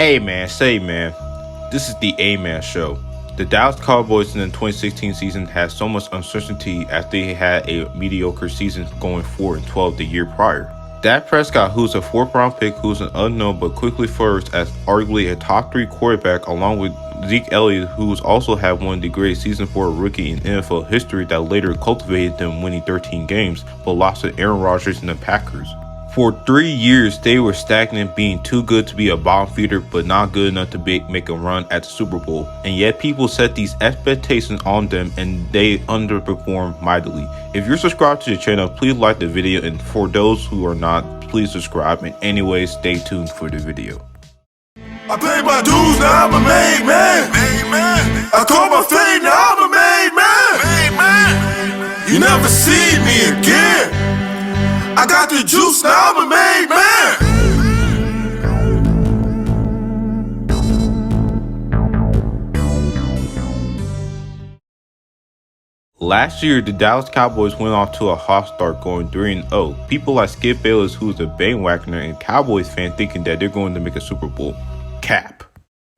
Hey man, this is the A-Man Show. The Dallas Cowboys in the 2016 season had so much uncertainty as they had a mediocre season going 4-12 the year prior. Dak Prescott, who's a 4th round pick who's an unknown but quickly flourished as arguably a top 3 quarterback, along with Zeke Elliott, who's also had one of the greatest seasons for a rookie in NFL history that later cultivated them winning 13 games, but lost to Aaron Rodgers and the Packers. For 3 years, they were stagnant, being too good to be a bottom feeder, but not good enough to make a run at the Super Bowl. And yet people set these expectations on them and they underperformed mightily. If you're subscribed to the channel, please like the video, and for those who are not, please subscribe. And anyway, stay tuned for the video. I paid my dues, now I'm a made man. I caught my fade, now I'm a made man. You never see me again. I got the juice, now I'm a made man. Last year, the Dallas Cowboys went off to a hot start, going 3-0. People like Skip Bayless, who's a bandwagoner and Cowboys fan, thinking that they're going to make a Super Bowl. Cap.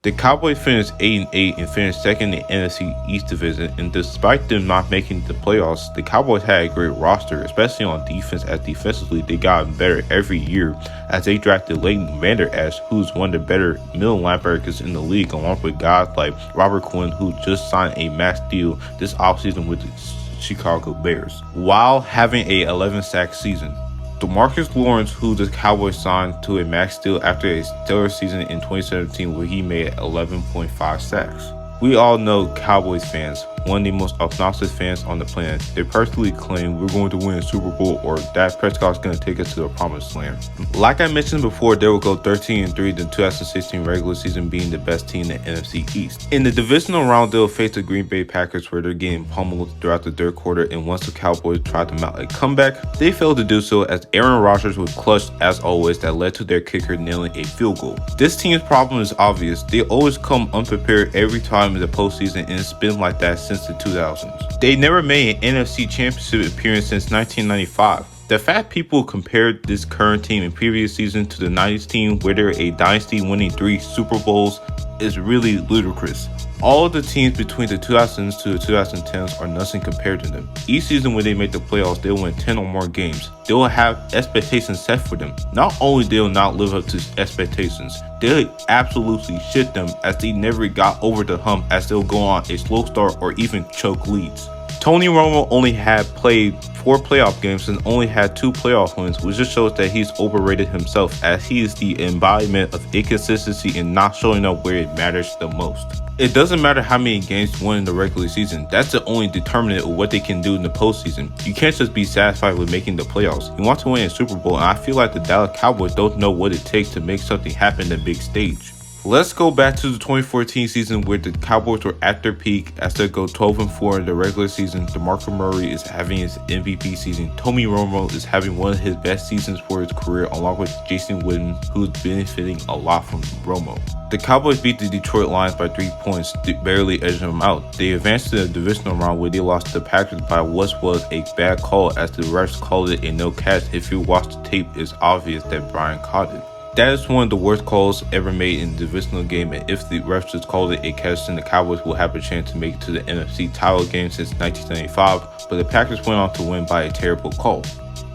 The Cowboys finished 8-8 and finished second in the NFC East Division, and despite them not making the playoffs, the Cowboys had a great roster, especially on defense, as defensively they got better every year as they drafted Leighton Vander Esch, who's one of the better middle linebackers in the league, along with guys like Robert Quinn, who just signed a max deal this offseason with the Chicago Bears, while having a 11-sack season. DeMarcus Lawrence, who the Cowboys signed to a max deal after a stellar season in 2017 where he made 11.5 sacks. We all know Cowboys fans, one of the most obnoxious fans on the planet. They personally claim we're going to win a Super Bowl or Dak Prescott's going to take us to the promised land. Like I mentioned before, they will go 13-3 the 2016 regular season, being the best team in the NFC East. In the divisional round, they'll face the Green Bay Packers, where they're getting pummeled throughout the third quarter, and once the Cowboys tried to mount a comeback, they failed to do so as Aaron Rodgers was clutched as always, that led to their kicker nailing a field goal. This team's problem is obvious. They always come unprepared every time in the postseason, and it's been like that since the 2000s. They never made an NFC Championship appearance since 1995. The fact people compared this current team in previous season to the 90s team, where they're a dynasty winning 3 Super Bowls, is really ludicrous. All of the teams between the 2000s to the 2010s are nothing compared to them. Each season when they make the playoffs, they'll win 10 or more games. They'll have expectations set for them. Not only they'll not live up to expectations, they'll absolutely shit them as they never got over the hump, as they'll go on a slow start or even choke leads. Tony Romo only had played 4 playoff games and only had 2 playoff wins, which just shows that he's overrated himself, as he is the embodiment of inconsistency and not showing up where it matters the most. It doesn't matter how many games won in the regular season. That's the only determinant of what they can do in the postseason. You can't just be satisfied with making the playoffs. You want to win a Super Bowl, and I feel like the Dallas Cowboys don't know what it takes to make something happen in the big stage. Let's go back to the 2014 season, where the Cowboys were at their peak as they go 12-4 in the regular season. DeMarco Murray is having his MVP season. Tony Romo is having one of his best seasons for his career, along with Jason Witten, who's benefiting a lot from Romo. The Cowboys beat the Detroit Lions by 3 points, barely edging them out. They advanced to the divisional round, where they lost to the Packers by what was a bad call, as the refs called it a no catch. If you watch the tape, it's obvious that Brian caught it. That is one of the worst calls ever made in the divisional game, and if the refs just called it a catch, then the Cowboys will have a chance to make it to the NFC title game since 1995, but the Packers went on to win by a terrible call.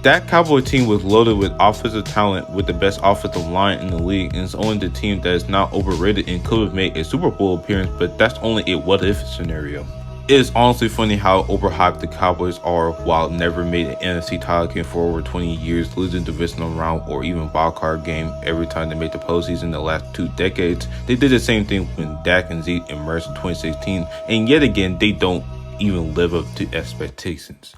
That Cowboy team was loaded with offensive talent, with the best offensive line in the league, and it's only the team that is not overrated and could have made a Super Bowl appearance, but that's only a what-if scenario. It is honestly funny how overhyped the Cowboys are, while never made an NFC title game for over 20 years, losing divisional round or even wildcard game every time they made the postseason the last 2 decades. They did the same thing when Dak and Zeke emerged in 2016, and yet again they don't even live up to expectations.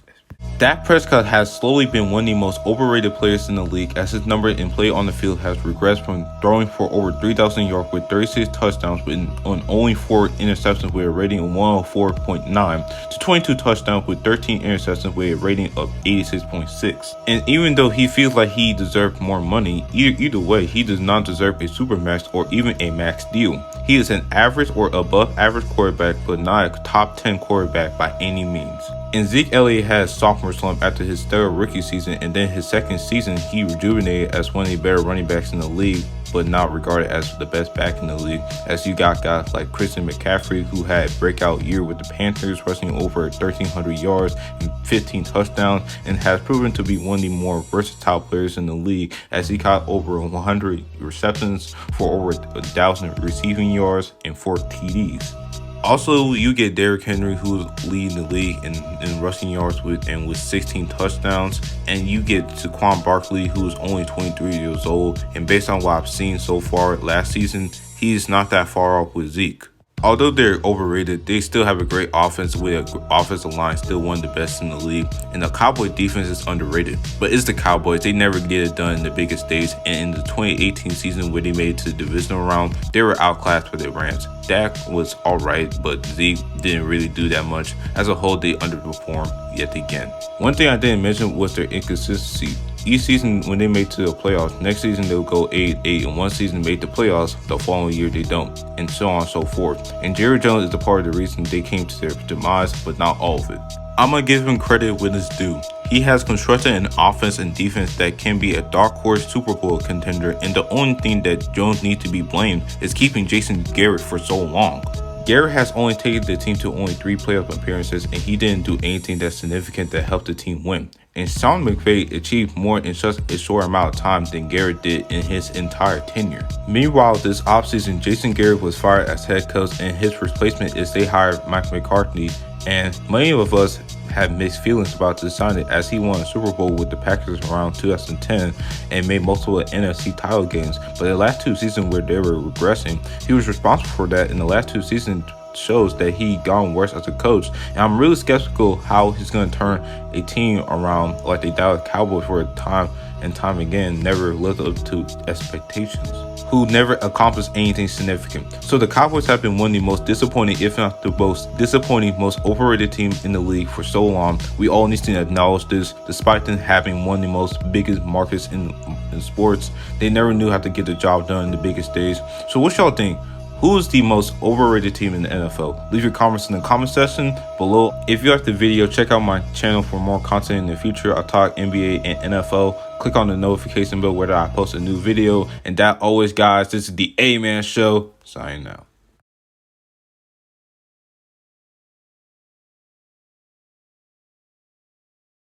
Dak Prescott has slowly been one of the most overrated players in the league, as his number in play on the field has regressed from throwing for over 3,000 yards with 36 touchdowns on only 4 interceptions with a rating of 104.9 to 22 touchdowns with 13 interceptions with a rating of 86.6. And even though he feels like he deserved more money, either way, he does not deserve a supermax or even a max deal. He is an average or above average quarterback, but not a top 10 quarterback by any means. And Zeke Elliott had a sophomore slump after his stellar rookie season, and then his second season he rejuvenated as one of the better running backs in the league. but not regarded as the best back in the league, as you got guys like Christian McCaffrey, who had a breakout year with the Panthers, rushing over 1,300 yards and 15 touchdowns, and has proven to be one of the more versatile players in the league, as he caught over 100 receptions for over 1,000 receiving yards and 4 TDs. Also, you get Derrick Henry, who's leading the league in rushing yards with 16 touchdowns. And you get Saquon Barkley, who's only 23 years old. And based on what I've seen so far last season, he's not that far off with Zeke. Although they're overrated, they still have a great offense with an offensive line still one of the best in the league. And the Cowboys defense is underrated. But it's the Cowboys. They never get it done in the biggest stage. And in the 2018 season where they made it to the divisional round, they were outclassed by the Rams. Dak was alright, but Zeke didn't really do that much. As a whole, they underperformed yet again. One thing I didn't mention was their inconsistency. Each season when they make to the playoffs, next season they'll go 8-8, and one season make the playoffs, the following year they don't, and so on and so forth. And Jerry Jones is a part of the reason they came to their demise, but not all of it. I'm gonna give him credit when it's due. He has constructed an offense and defense that can be a dark horse Super Bowl contender, and the only thing that Jones needs to be blamed is keeping Jason Garrett for so long. Garrett has only taken the team to only 3 playoff appearances, and he didn't do anything that's significant that helped the team win. And Sean McVay achieved more in such a short amount of time than Garrett did in his entire tenure. Meanwhile, this offseason, Jason Garrett was fired as head coach, and his replacement is they hired Mike McCarthy. And many of us had mixed feelings about this signing, as he won a Super Bowl with the Packers around 2010 and made multiple NFC title games. But the last 2 seasons where they were regressing, he was responsible for that. In the last 2 seasons shows that he gone worse as a coach, and I'm really skeptical how he's going to turn a team around like the Dallas Cowboys for time and time again never lived up to expectations, who never accomplished anything significant. So the Cowboys have been one of the most disappointing, if not the most disappointing, most overrated team in the league for so long. We all need to acknowledge this. Despite them having one of the most biggest markets in sports, they never knew how to get the job done in the biggest days. So what y'all think? Who is the most overrated team in the NFL? Leave your comments in the comment section below. If you like the video, check out my channel for more content in the future. I talk NBA and NFL. Click on the notification bell whether I post a new video. And that always, guys, this is the A-Man Show. Signing out.